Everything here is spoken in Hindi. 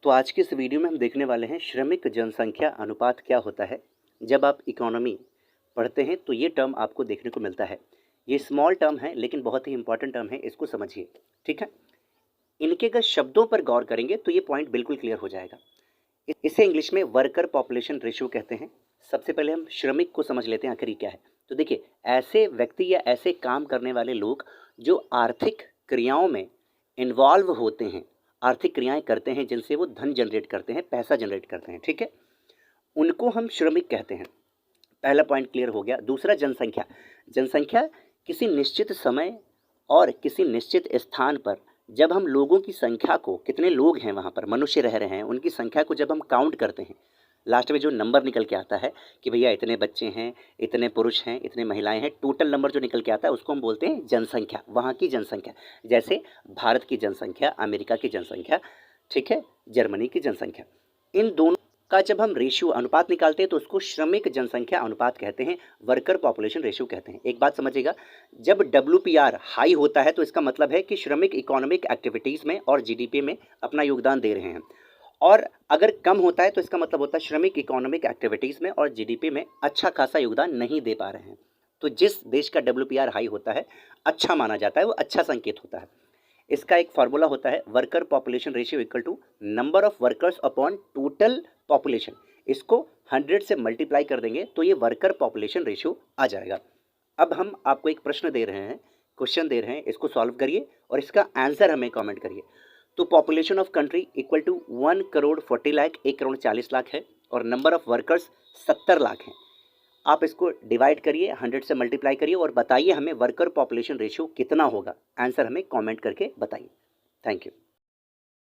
तो आज की इस वीडियो में हम देखने वाले हैं श्रमिक जनसंख्या अनुपात क्या होता है। जब आप इकोनॉमी पढ़ते हैं तो ये टर्म आपको देखने को मिलता है। ये स्मॉल टर्म है लेकिन बहुत ही इंपॉर्टेंट टर्म है, इसको समझिए। ठीक है, इनके अगर शब्दों पर गौर करेंगे तो ये पॉइंट बिल्कुल क्लियर हो जाएगा। इसे इंग्लिश में वर्कर पॉपुलेशन रेशियो कहते हैं। सबसे पहले हम श्रमिक को समझ लेते हैं आखिर ये क्या है। तो देखिए, ऐसे व्यक्ति या ऐसे काम करने वाले लोग जो आर्थिक क्रियाओं में इन्वॉल्व होते हैं, आर्थिक क्रियाएं करते हैं जिनसे वो धन जनरेट करते हैं, पैसा जनरेट करते हैं। ठीक है, उनको हम श्रमिक कहते हैं। पहला पॉइंट क्लियर हो गया। दूसरा, जनसंख्या। जनसंख्या किसी निश्चित समय और किसी निश्चित स्थान पर जब हम लोगों की संख्या को, कितने लोग हैं वहाँ पर, मनुष्य रह रहे हैं, उनकी संख्या को जब हम काउंट करते हैं, लास्ट में जो नंबर निकल के आता है कि भैया इतने बच्चे हैं, इतने पुरुष हैं, इतने महिलाएं हैं, टोटल नंबर जो निकल के आता है उसको हम बोलते हैं जनसंख्या, वहाँ की जनसंख्या। जैसे भारत की जनसंख्या, अमेरिका की जनसंख्या, ठीक है, जर्मनी की जनसंख्या, इन दोनों का जब हम रेशियो, अनुपात निकालते हैं तो उसको श्रमिक जनसंख्या अनुपात कहते हैं, वर्कर पॉपुलेशन रेशियो कहते हैं। एक बात समझिएगा, जब WPR हाई होता है तो इसका मतलब है कि श्रमिक इकोनॉमिक एक्टिविटीज़ में और GDP में अपना योगदान दे रहे हैं, और अगर कम होता है तो इसका मतलब होता है श्रमिक इकोनॉमिक एक्टिविटीज़ में और GDP में अच्छा खासा योगदान नहीं दे पा रहे हैं। तो जिस देश का WPR हाई होता है, अच्छा माना जाता है, वो अच्छा संकेत होता है। इसका एक फार्मूला होता है, worker population ratio equal to number of workers upon total population. इसको 100 से मल्टीप्लाई कर देंगे तो ये वर्कर पॉपुलेशन रेशियो आ जाएगा। अब हम आपको एक प्रश्न दे रहे हैं, क्वेश्चन दे रहे हैं, इसको सॉल्व करिए और इसका आंसर हमें कमेंट करिए। तो population of country equal to 1 crore 40 lakh, 1 crore 40 lakh है, और नंबर ऑफ वर्कर्स 70 लाख हैं। आप इसको डिवाइड करिए, 100 से मल्टीप्लाई करिए और बताइए हमें वर्कर पॉपुलेशन रेशियो कितना होगा। आंसर हमें कमेंट करके बताइए। Thank you.